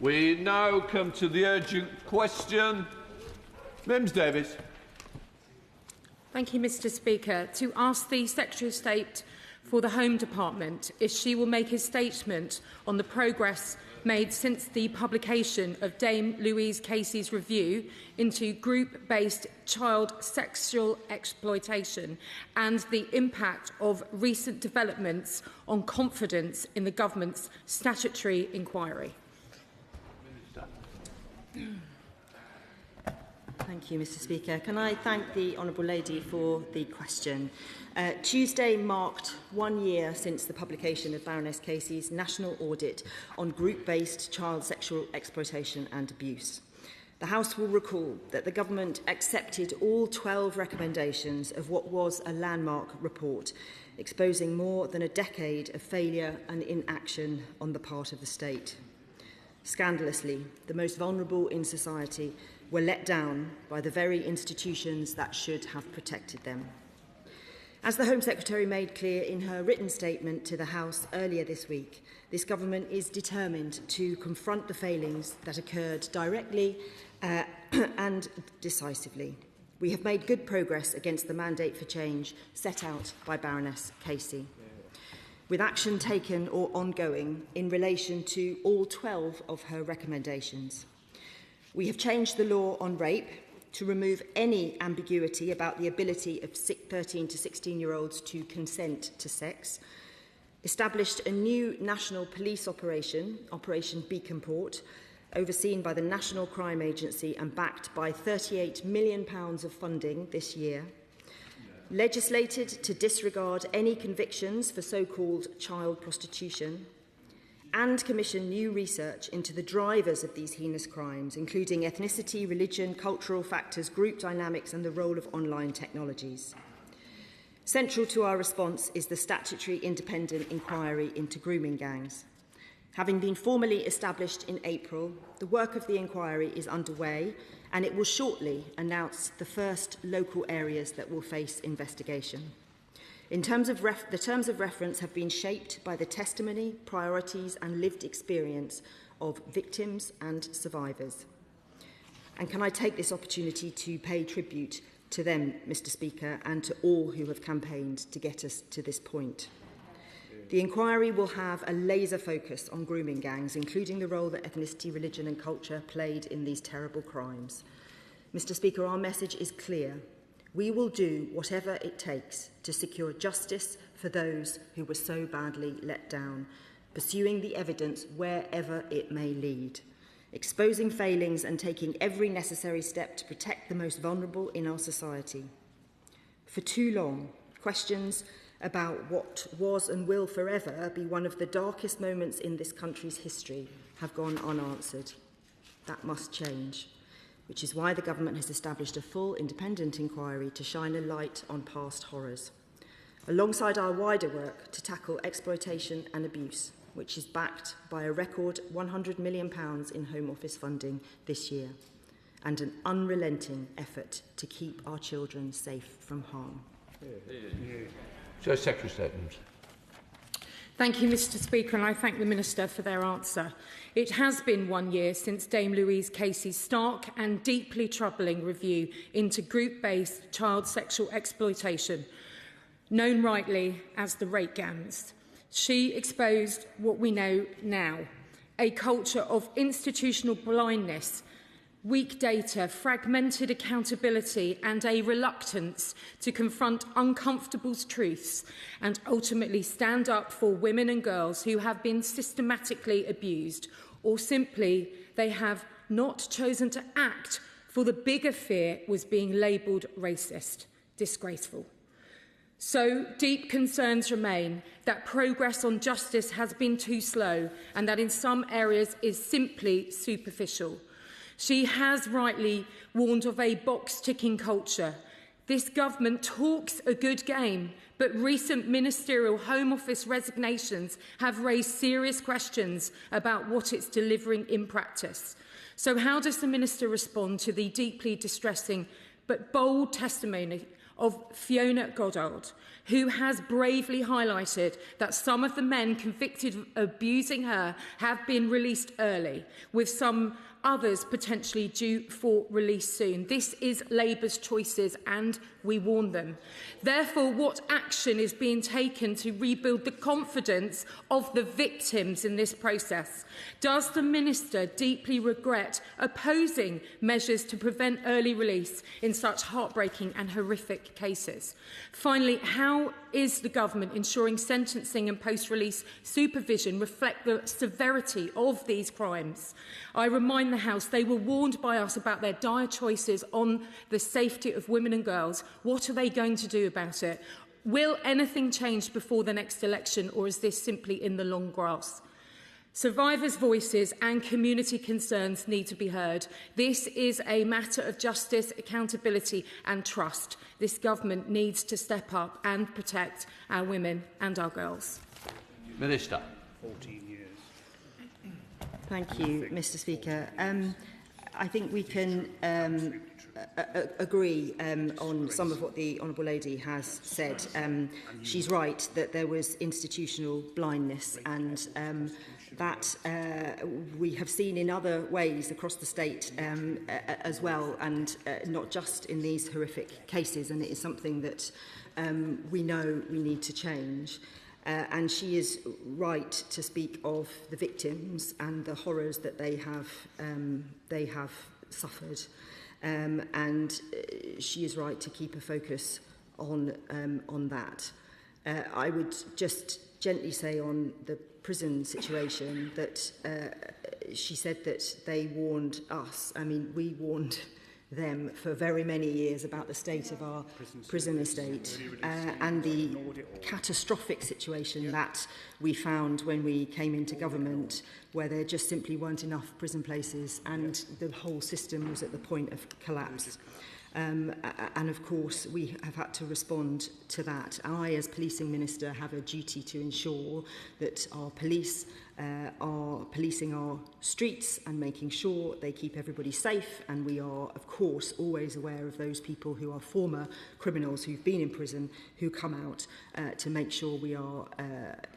We now come to the urgent question. Mims Davies. Thank you, Mr Speaker. To ask the Secretary of State for the Home Department if she will make a statement on the progress made since the publication of Dame Louise Casey's review into group-based child sexual exploitation and the impact of recent developments on confidence in the government's statutory inquiry. Thank you, Mr Speaker. Can I thank the Honourable Lady for the question? Tuesday marked 1 year since the publication of Baroness Casey's national audit on group-based child sexual exploitation and abuse. The House will recall that the Government accepted all 12 recommendations of what was a landmark report, exposing more than a decade of failure and inaction on the part of the state. Scandalously, the most vulnerable in society were let down by the very institutions that should have protected them. As the Home Secretary made clear in her written statement to the House earlier this week, this government is determined to confront the failings that occurred directly and decisively. We have made good progress against the mandate for change set out by Baroness Casey, with action taken or ongoing in relation to all 12 of her recommendations. We have changed the law on rape to remove any ambiguity about the ability of 13 to 16-year-olds to consent to sex, established a new national police operation, Operation Beacon Port, overseen by the National Crime Agency and backed by £38 million of funding this year, legislated to disregard any convictions for so-called child prostitution, and commission new research into the drivers of these heinous crimes, including ethnicity, religion, cultural factors, group dynamics and the role of online technologies. Central to our response is the statutory independent inquiry into grooming gangs. Having been formally established in April, the work of the inquiry is underway and it will shortly announce the first local areas that will face investigation. The terms of reference have been shaped by the testimony, priorities and lived experience of victims and survivors. And can I take this opportunity to pay tribute to them, Mr Speaker, and to all who have campaigned to get us to this point. The inquiry will have a laser focus on grooming gangs, including the role that ethnicity, religion and culture played in these terrible crimes. Mr Speaker, our message is clear. We will do whatever it takes to secure justice for those who were so badly let down, pursuing the evidence wherever it may lead, exposing failings and taking every necessary step to protect the most vulnerable in our society. For too long, questions about what was and will forever be one of the darkest moments in this country's history have gone unanswered. That must change, which is why the government has established a full independent inquiry to shine a light on past horrors, alongside our wider work to tackle exploitation and abuse, which is backed by a record £100 million in Home Office funding this year, and an unrelenting effort to keep our children safe from harm. Secretary of State. Thank you, Mr Speaker, and I thank the Minister for their answer. It has been 1 year since Dame Louise Casey's stark and deeply troubling review into group-based child sexual exploitation, known rightly as the rape gangs. She exposed what we know now, a culture of institutional blindness, weak data, fragmented accountability and a reluctance to confront uncomfortable truths and ultimately stand up for women and girls who have been systematically abused, or simply they have not chosen to act for the bigger fear was being labelled racist. Disgraceful. So deep concerns remain that progress on justice has been too slow and that in some areas is simply superficial. She has rightly warned of a box-ticking culture. This government talks a good game, but recent ministerial Home Office resignations have raised serious questions about what it's delivering in practice. So how does the Minister respond to the deeply distressing but bold testimony of Fiona Goddard, who has bravely highlighted that some of the men convicted of abusing her have been released early, with some others potentially due for release soon. This is Labour's choices, and we warn them. Therefore, what action is being taken to rebuild the confidence of the victims in this process? Does the Minister deeply regret opposing measures to prevent early release in such heartbreaking and horrific cases? Finally, how is the Government ensuring sentencing and post-release supervision reflect the severity of these crimes? I remind the House they were warned by us about their dire choices on the safety of women and girls. What are they going to do about it? Will anything change before the next election, or is this simply in the long grass? Survivors' voices and community concerns need to be heard. This is a matter of justice, accountability and trust. This government needs to step up and protect our women and our girls. Minister. 14 years. Thank you, Mr Speaker. I think we can agree on some of what the Honourable Lady has said. She's right that there was institutional blindness, and that we have seen in other ways across the state as well, and not just in these horrific cases, and it is something that we know we need to change. And she is right to speak of the victims and the horrors that they have suffered, and she is right to keep a focus on that. I would just gently say on the prison situation that she said that they warned us. I mean, we warned them for very many years about the state of our prison estate and the catastrophic situation that we found when we came into government, where there just simply weren't enough prison places and the whole system was at the point of collapse. And of course we have had to respond to that. I, as Policing Minister, have a duty to ensure that our police are policing our streets and making sure they keep everybody safe, and we are of course always aware of those people who are former criminals who've been in prison who come out, to make sure we are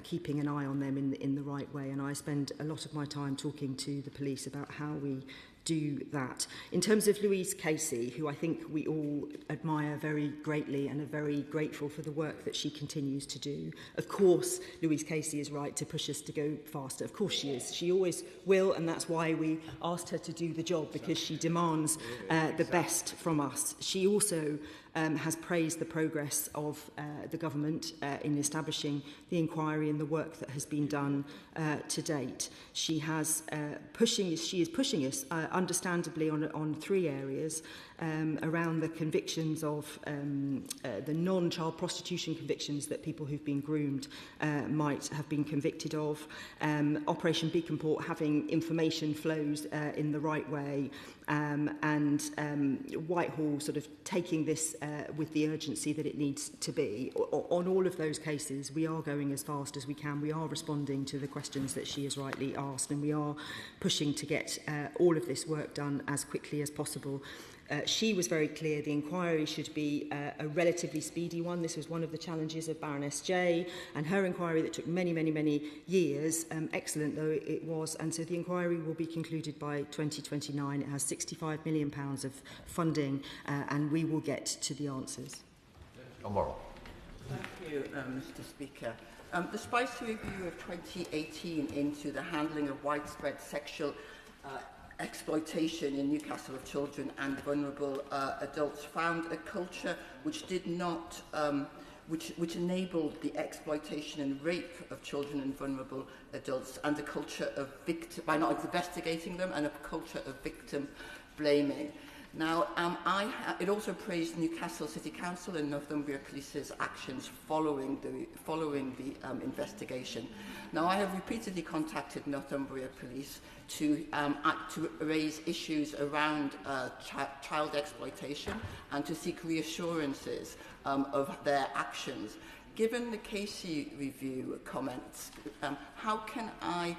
keeping an eye on them in the right way. And I spend a lot of my time talking to the police about how we do that. In terms of Louise Casey, who I think we all admire very greatly and are very grateful for the work that she continues to do. Of course, Louise Casey is right to push us to go faster. Of course she is. She always will, and that's why we asked her to do the job, because she demands the best from us. She also has praised the progress of the government in establishing the inquiry and the work that has been done to date. She is pushing us, understandably, on three areas. Around the convictions of the non-child prostitution convictions that people who've been groomed might have been convicted of, Operation Beacon Port having information flows in the right way, and Whitehall sort of taking this with the urgency that it needs to be. On all of those cases, we are going as fast as we can. We are responding to the questions that she has rightly asked, and we are pushing to get all of this work done as quickly as possible. She was very clear the inquiry should be a relatively speedy one. This was one of the challenges of Baroness J, and her inquiry that took many, many, many years, excellent though it was, and so the inquiry will be concluded by 2029. It has £65 million of funding, and we will get to the answers. Thank you, Mr Speaker. The Spicy Review of 2018 into the handling of widespread sexual exploitation in Newcastle of children and vulnerable adults found a culture which did not, which enabled the exploitation and rape of children and vulnerable adults, and a culture of by not investigating them, and a culture of victim blaming. Now, it also praised Newcastle City Council and Northumbria Police's actions following the investigation. Now, I have repeatedly contacted Northumbria Police to raise issues around child exploitation and to seek reassurances of their actions. Given the Casey Review comments, how can I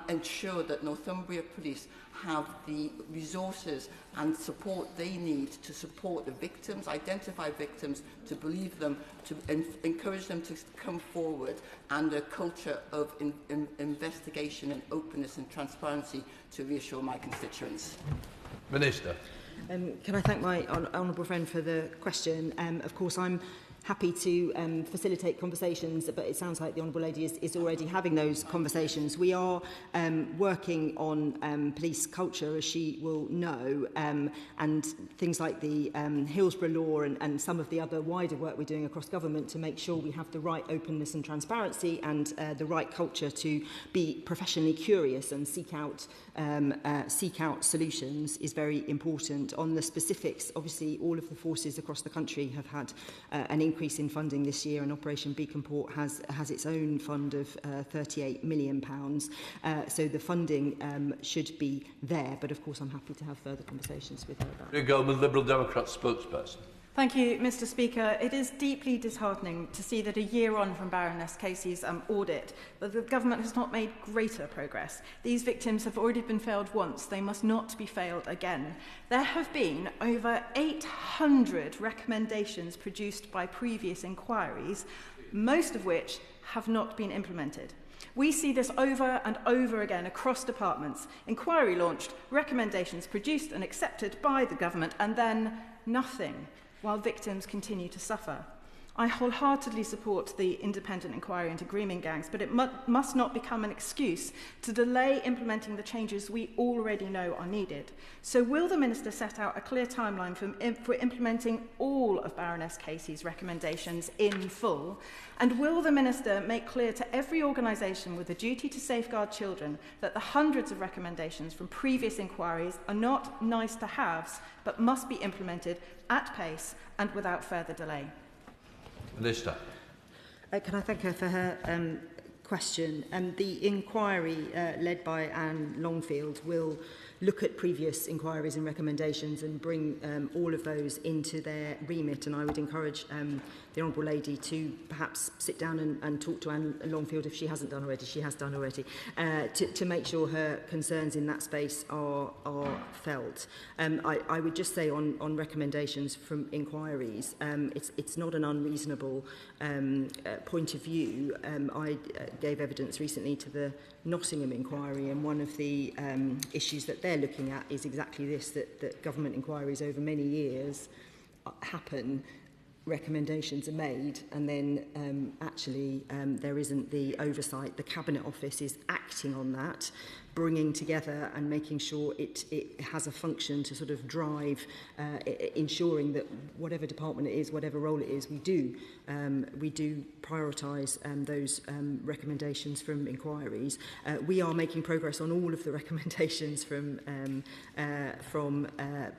ensure that Northumbria Police have the resources and support they need to support the victims, identify victims, to believe them, to encourage them to come forward, and a culture of investigation and openness and transparency to reassure my constituents. Minister. Can I thank my honourable friend for the question? Of course, I'm happy to facilitate conversations, but it sounds like the Honourable Lady is already having those conversations. We are working on police culture, as she will know, and things like the Hillsborough Law and some of the other wider work we're doing across government to make sure we have the right openness and transparency and the right culture to be professionally curious and seek out solutions is very important. On the specifics, obviously all of the forces across the country have had an increase in funding this year, and Operation Beacon Port has its own fund of £38 million. So the funding should be there, but of course I'm happy to have further conversations with her about it. Goldman, Liberal Democrat spokesperson. Thank you, Mr. Speaker. It is deeply disheartening to see that a year on from Baroness Casey's audit, that the government has not made greater progress. These victims have already been failed once. They must not be failed again. There have been over 800 recommendations produced by previous inquiries, most of which have not been implemented. We see this over and over again across departments. Inquiry launched, recommendations produced and accepted by the government, and then nothing, while victims continue to suffer. I wholeheartedly support the independent inquiry into grooming gangs, but it must not become an excuse to delay implementing the changes we already know are needed. So will the Minister set out a clear timeline for implementing all of Baroness Casey's recommendations in full? And will the Minister make clear to every organisation with a duty to safeguard children that the hundreds of recommendations from previous inquiries are not nice-to-haves, but must be implemented at pace and without further delay? Minister. Can I thank her for her question? The inquiry led by Anne Longfield will look at previous inquiries and recommendations and bring all of those into their remit, and I would encourage the Honourable Lady to perhaps sit down and talk to Anne Longfield, if she hasn't done already. She has done already, to make sure her concerns in that space are felt. I would just say on recommendations from inquiries, it's not an unreasonable point of view. I gave evidence recently to the Nottingham inquiry, and one of the issues that they're looking at is exactly this, that government inquiries over many years happen, recommendations are made, and then actually there isn't the oversight. The Cabinet Office is acting on that, bringing together and making sure it has a function to sort of drive, ensuring that whatever department it is, whatever role it is, we do prioritise those recommendations from inquiries. We are making progress on all of the recommendations from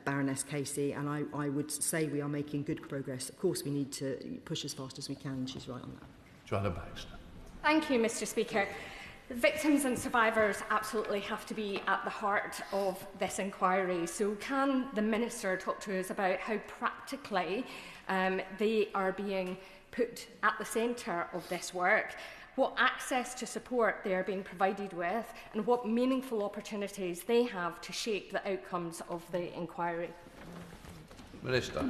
Baroness Casey, and I would say we are making good progress. Of course, we need to push as fast as we can, and she's right on that. Joanna Baxter. Thank you, Mr. Speaker. Victims and survivors absolutely have to be at the heart of this inquiry. So can the Minister talk to us about how practically they are being put at the centre of this work, what access to support they are being provided with, and what meaningful opportunities they have to shape the outcomes of the inquiry? Minister.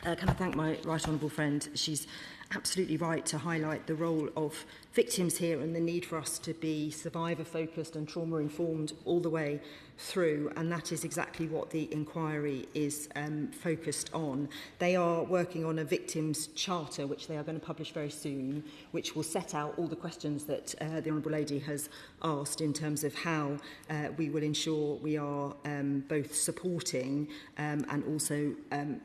Can I thank my right honourable friend? She's absolutely right to highlight the role of victims here and the need for us to be survivor-focused and trauma-informed all the way through, and that is exactly what the inquiry is focused on. They are working on a victims' charter, which they are going to publish very soon, which will set out all the questions that the Honourable Lady has asked in terms of how we will ensure we are both supporting and also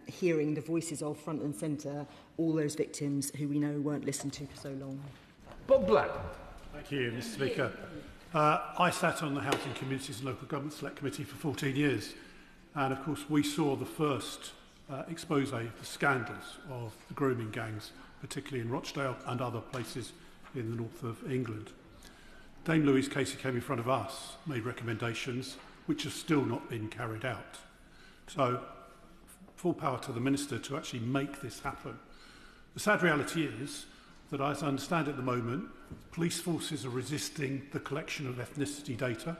hearing the voices of front and centre all those victims who we know weren't listened to for so long. Bob Black. Thank you, Mr. Speaker. I sat on the Housing, Communities and Local Government Select Committee for 14 years, and of course we saw the first expose of the scandals of the grooming gangs, particularly in Rochdale and other places in the north of England. Dame Louise Casey came in front of us, made recommendations which have still not been carried out. So, full power to the Minister to actually make this happen. The sad reality is that, as I understand at the moment, police forces are resisting the collection of ethnicity data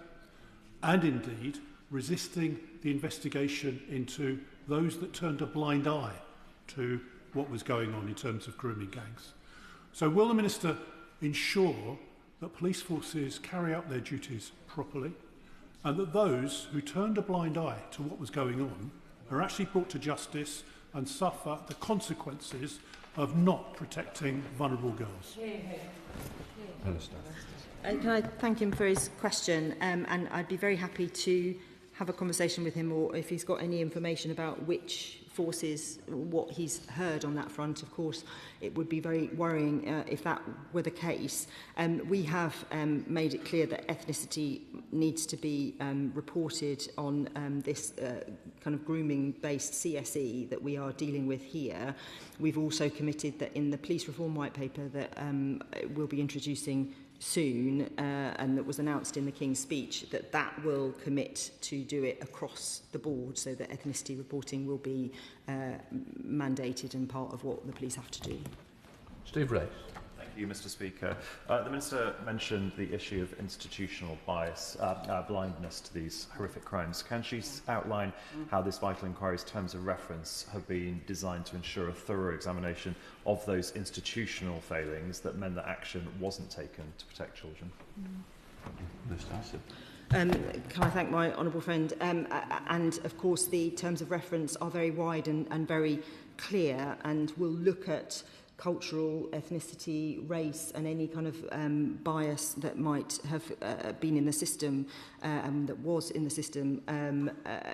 and indeed resisting the investigation into those that turned a blind eye to what was going on in terms of grooming gangs. So will the Minister ensure that police forces carry out their duties properly and that those who turned a blind eye to what was going on are actually brought to justice and suffer the consequences of not protecting vulnerable girls? Minister. Can I thank him for his question? And I'd be very happy to have a conversation with him, or if he's got any information about which forces, what he's heard on that front. Of course, it would be very worrying if that were the case. We have made it clear that ethnicity needs to be reported on this kind of grooming-based CSE that we are dealing with here. We've also committed that in the police reform white paper that we'll be introducing soon, and that was announced in the King's speech, that will commit to do it across the board, so that ethnicity reporting will be mandated and part of what the police have to do. Steve Race. Thank you, Mr. Speaker. The Minister mentioned the issue of institutional bias, blindness to these horrific crimes. Can she outline how this vital inquiry's terms of reference have been designed to ensure a thorough examination of those institutional failings that meant that action wasn't taken to protect children? Can I thank my honourable friend? And of course, the terms of reference are very wide and very clear, and will look at cultural, ethnicity, race, and any kind of bias that might have been in the system, that was in the system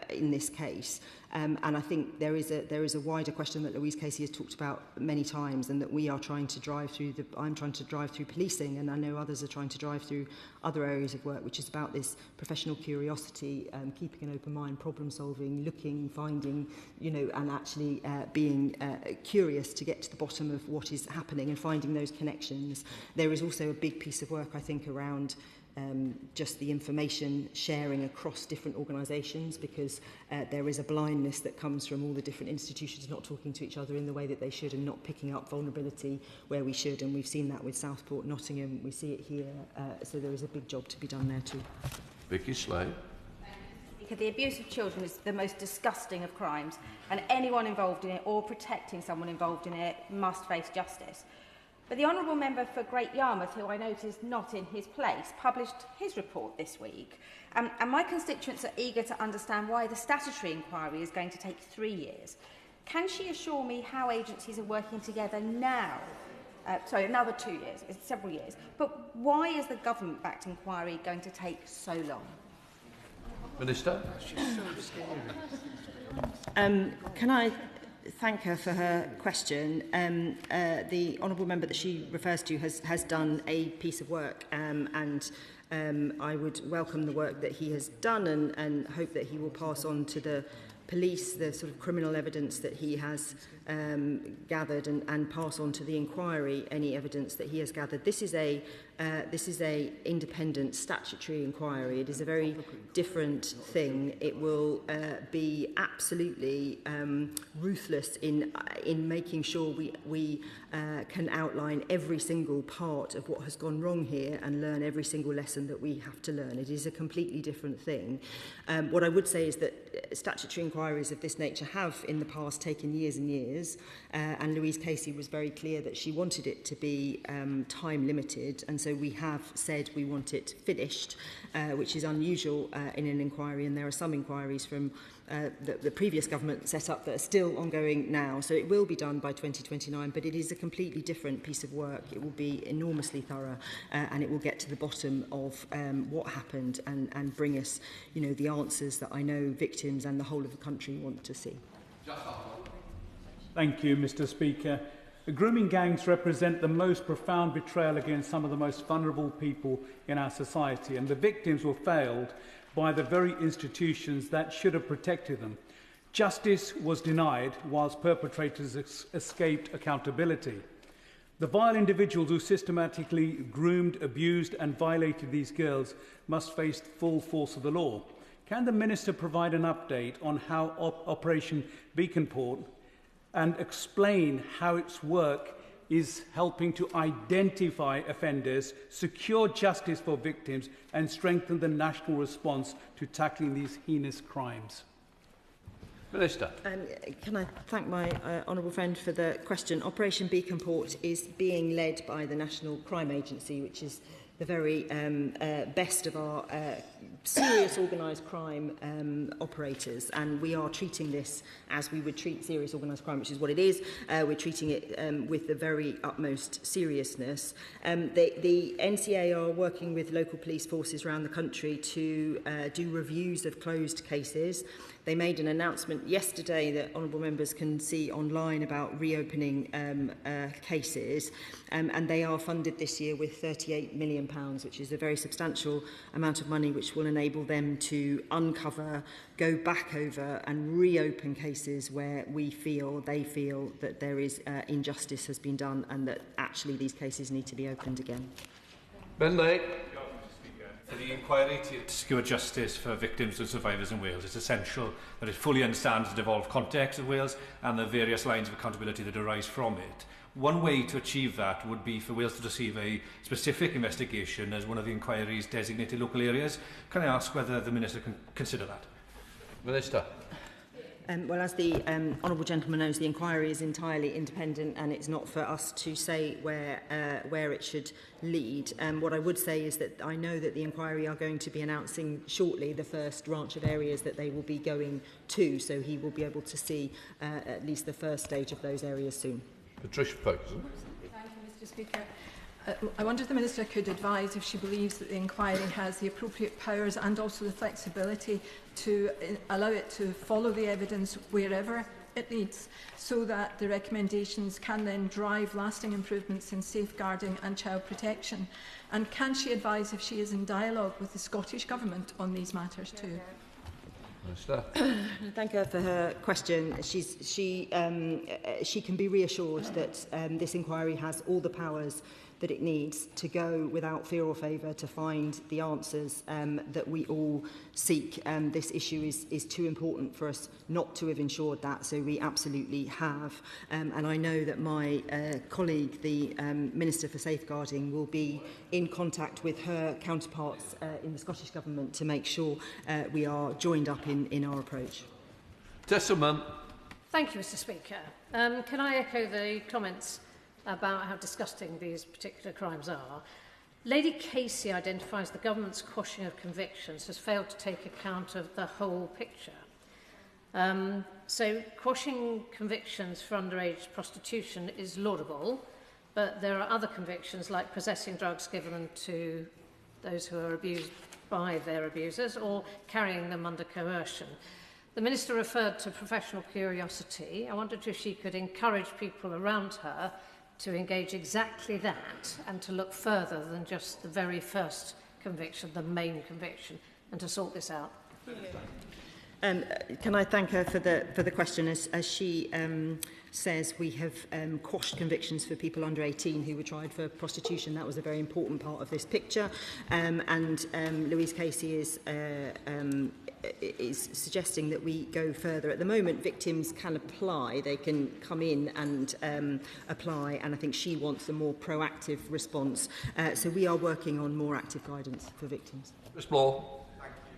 in this case. And I think there is a wider question that Louise Casey has talked about many times, and that we are trying to drive through. I'm trying to drive through policing, and I know others are trying to drive through other areas of work, which is about this professional curiosity, keeping an open mind, problem solving, looking, finding, and actually being curious to get to the bottom of what is happening and finding those connections. There is also a big piece of work, I think, around just the information sharing across different organisations, because there is a blindness that comes from all the different institutions not talking to each other in the way that they should, and not picking up vulnerability where we should. And we've seen that with Southport, Nottingham, we see it here. So there is a big job to be done there too. Vicky Slade. The abuse of children is the most disgusting of crimes, and anyone involved in it or protecting someone involved in it must face justice. But the Honourable Member for Great Yarmouth, who I note is not in his place, published his report this week. And my constituents are eager to understand why the statutory inquiry is going to take 3 years. Can she assure me how agencies are working together now? Another 2 years, it's several years. But why is the government-backed inquiry going to take so long? Minister. Can I thank her for her question? The honourable member that she refers to has done a piece of work, and I would welcome the work that he has done, and hope that he will pass on to the police the sort of criminal evidence that he has gathered, and pass on to the inquiry any evidence that he has gathered. This is a independent statutory inquiry. It is a very different thing. It will be absolutely ruthless in making sure we can outline every single part of what has gone wrong here and learn every single lesson that we have to learn. It is a completely different thing. What I would say is that statutory inquiries of this nature have in the past taken years and years, and Louise Casey was very clear that she wanted it to be time limited, and so we have said we want it finished, which is unusual in an inquiry, and there are some inquiries from the previous government set up that are still ongoing now. So it will be done by 2029, but it is a completely different piece of work. It will be enormously thorough, and it will get to the bottom of what happened and bring us, the answers that I know victims and the whole of the country want to see. Thank you, Mr. Speaker. The grooming gangs represent the most profound betrayal against some of the most vulnerable people in our society, and the victims were failed by the very institutions that should have protected them. Justice was denied whilst perpetrators escaped accountability. The vile individuals who systematically groomed, abused and violated these girls must face the full force of the law. Can the Minister provide an update on how Operation Beacon Port and explain how its work is helping to identify offenders, secure justice for victims and strengthen the national response to tackling these heinous crimes. Minister. Can I thank my honourable friend for the question? Operation Beacon Port is being led by the National Crime Agency, which is the very best of our serious organised crime operators, and we are treating this as we would treat serious organised crime, which is what it is. We're treating it with the very utmost seriousness. The NCA are working with local police forces around the country to do reviews of closed cases. They made an announcement yesterday that honourable members can see online about reopening cases, and they are funded this year with £38 million, which is a very substantial amount of money which will enable them to uncover, go back over and reopen cases where they feel that there is injustice has been done and that actually these cases need to be opened again. Ben Lake. For the inquiry to secure justice for victims and survivors in Wales, it's essential that it fully understands the devolved context of Wales and the various lines of accountability that arise from it. One way to achieve that would be for Wales to receive a specific investigation as one of the inquiry's designated local areas. Can I ask whether the Minister can consider that? Minister. Well, as the honourable gentleman knows, the inquiry is entirely independent and it's not for us to say where it should lead. What I would say is that I know that the inquiry are going to be announcing shortly the first range of areas that they will be going to, so he will be able to see at least the first stage of those areas soon. Patricia Ferguson. Thank you, Mr. Speaker. I wonder if the Minister could advise if she believes that the inquiry has the appropriate powers and also the flexibility to allow it to follow the evidence wherever it leads, so that the recommendations can then drive lasting improvements in safeguarding and child protection. And can she advise if she is in dialogue with the Scottish Government on these matters too? Minister. Thank her for her question. She can be reassured that this inquiry has all the powers that it needs to go without fear or favour to find the answers that we all seek. This issue is too important for us not to have ensured that, so we absolutely have. And I know that my colleague, the Minister for Safeguarding, will be in contact with her counterparts in the Scottish Government to make sure we are joined up in our approach. Tesselman. Thank you, Mr. Speaker. Can I echo the comments about how disgusting these particular crimes are? Lady Casey identifies the government's quashing of convictions has failed to take account of the whole picture. So quashing convictions for underage prostitution is laudable, but there are other convictions like possessing drugs given to those who are abused by their abusers or carrying them under coercion. The Minister referred to professional curiosity. I wondered if she could encourage people around her to engage exactly that and to look further than just the very first conviction, the main conviction, and to sort this out. Can I thank her for the question? As she says, we have quashed convictions for people under 18 who were tried for prostitution. That was a very important part of this picture. And Louise Casey is suggesting that we go further. At the moment, victims can apply. They can come in and apply, and I think she wants a more proactive response. So we are working on more active guidance for victims. Ms. Bloor.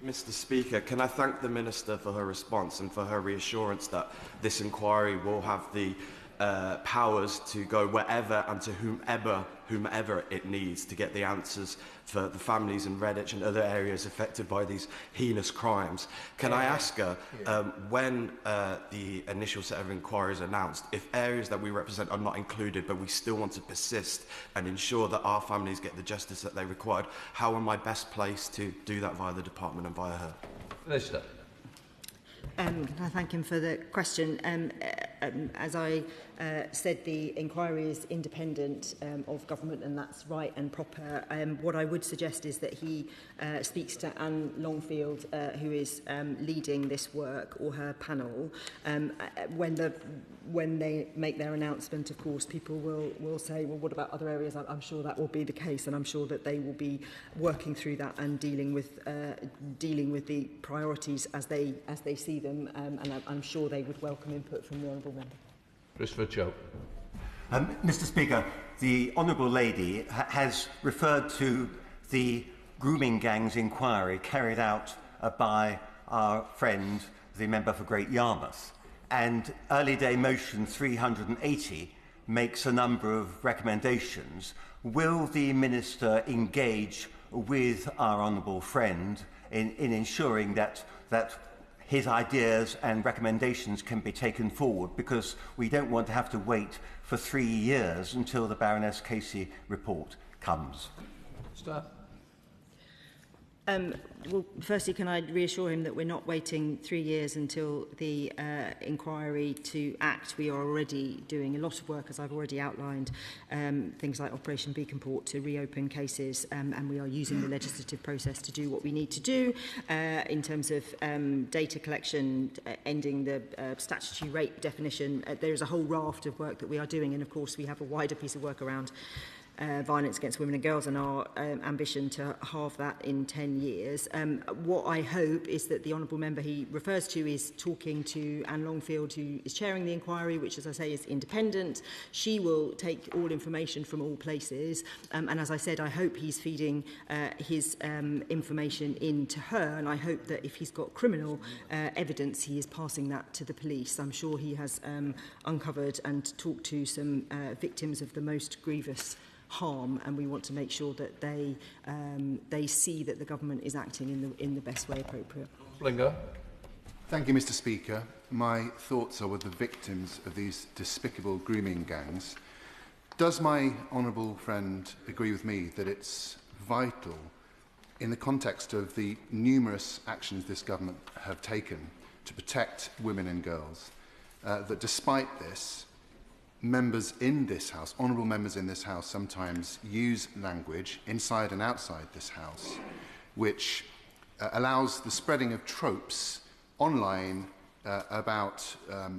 Mr. Speaker, can I thank the Minister for her response and for her reassurance that this inquiry will have the powers to go wherever and to whomever it needs to get the answers for the families in Redditch and other areas affected by these heinous crimes. Can I ask her, when the initial set of inquiries are announced, if areas that we represent are not included but we still want to persist and ensure that our families get the justice that they required, how am I best placed to do that via the department and via her? Minister. Can I thank him for the question? As I said, the inquiry is independent of government, and that's right and proper. What I would suggest is that he speaks to Anne Longfield, who is leading this work, or her panel. When they make their announcement, of course, people will say, well, what about other areas? I'm sure that will be the case, and I'm sure that they will be working through that and dealing with the priorities as they see them, and I'm sure they would welcome input from the honourable member. Christopher Chope. Mr. Speaker, the Honourable Lady has referred to the grooming gangs inquiry carried out by our friend, the member for Great Yarmouth. And early day motion 380 makes a number of recommendations. Will the Minister engage with our honourable friend in ensuring that his ideas and recommendations can be taken forward, because we don't want to have to wait for 3 years until the Baroness Casey report comes? Well, firstly, can I reassure him that we're not waiting 3 years until the inquiry to act? We are already doing a lot of work, as I've already outlined, things like Operation Beacon Port to reopen cases, and we are using the legislative process to do what we need to do in terms of data collection, ending the statutory rape definition. There is a whole raft of work that we are doing, and of course we have a wider piece of work around violence against women and girls, and our ambition to halve that in 10 years. What I hope is that the Honourable Member he refers to is talking to Anne Longfield, who is chairing the inquiry, which, as I say, is independent. She will take all information from all places, and as I said, I hope he's feeding his information into her, and I hope that if he's got criminal evidence, he is passing that to the police. I'm sure he has uncovered and talked to some victims of the most grievous harm, and we want to make sure that they see that the government is acting in the best way appropriate. Blinger. Thank you, Mr. Speaker. My thoughts are with the victims of these despicable grooming gangs. Does my honourable friend agree with me that it's vital, in the context of the numerous actions this government have taken to protect women and girls, that despite this, members in this House, honourable members in this House, sometimes use language inside and outside this House which allows the spreading of tropes online about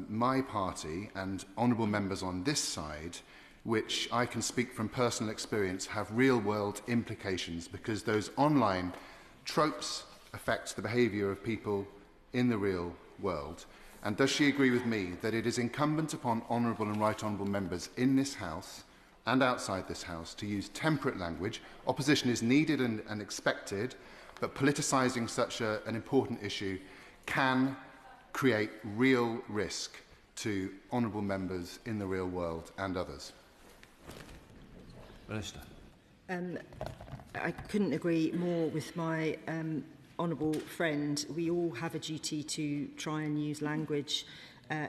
my party and honourable members on this side, which I can speak from personal experience have real-world implications, because those online tropes affect the behaviour of people in the real world. And does she agree with me that it is incumbent upon honourable and right honourable members in this House and outside this House to use temperate language? Opposition is needed and expected, but politicising such an important issue can create real risk to honourable members in the real world and others. Minister. I couldn't agree more with my honourable friend. We all have a duty to try and use language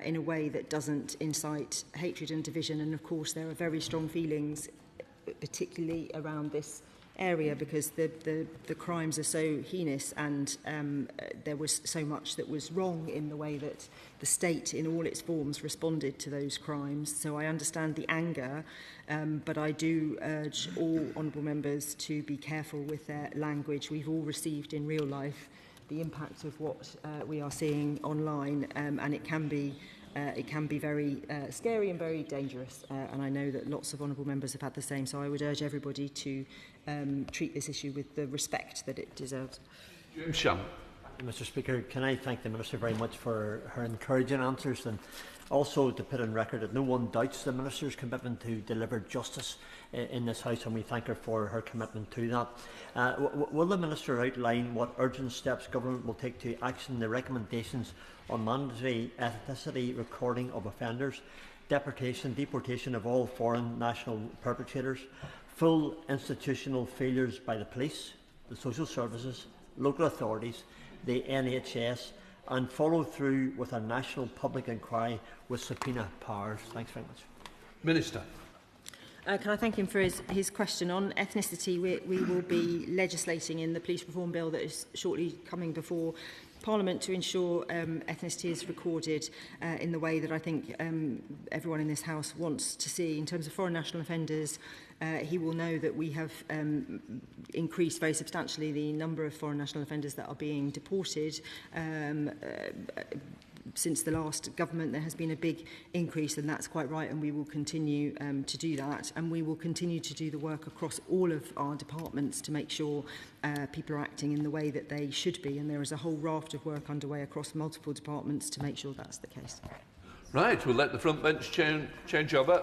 in a way that doesn't incite hatred and division, and of course there are very strong feelings, particularly around this area, because the crimes are so heinous, and there was so much that was wrong in the way that the state in all its forms responded to those crimes. So I understand the anger, but I do urge all honourable members to be careful with their language. We've all received in real life the impact of what we are seeing online, and it can be very scary and very dangerous, and I know that lots of honourable members have had the same, so I would urge everybody to treat this issue with the respect that it deserves. Mr. Speaker, can I thank the Minister very much for her encouraging answers, and also to put on record that no one doubts the Minister's commitment to deliver justice in this House, and we thank her for her commitment to that. Will the Minister outline what urgent steps government will take to action the recommendations on mandatory ethnicity recording of offenders, deportation of all foreign national perpetrators, full institutional failures by the police, the social services, local authorities, the NHS, and follow through with a national public inquiry with subpoena powers? Thanks very much. Minister. Can I thank him for his question on ethnicity? We will be legislating in the police reform bill that is shortly coming before Parliament to ensure ethnicity is recorded in the way that I think everyone in this House wants to see. In terms of foreign national offenders, he will know that we have increased very substantially the number of foreign national offenders that are being deported. Since the last government, there has been a big increase, and that's quite right, and we will continue to do that, and we will continue to do the work across all of our departments to make sure people are acting in the way that they should be, and there is a whole raft of work underway across multiple departments to make sure that's the case. Right, we'll let the front bench change over.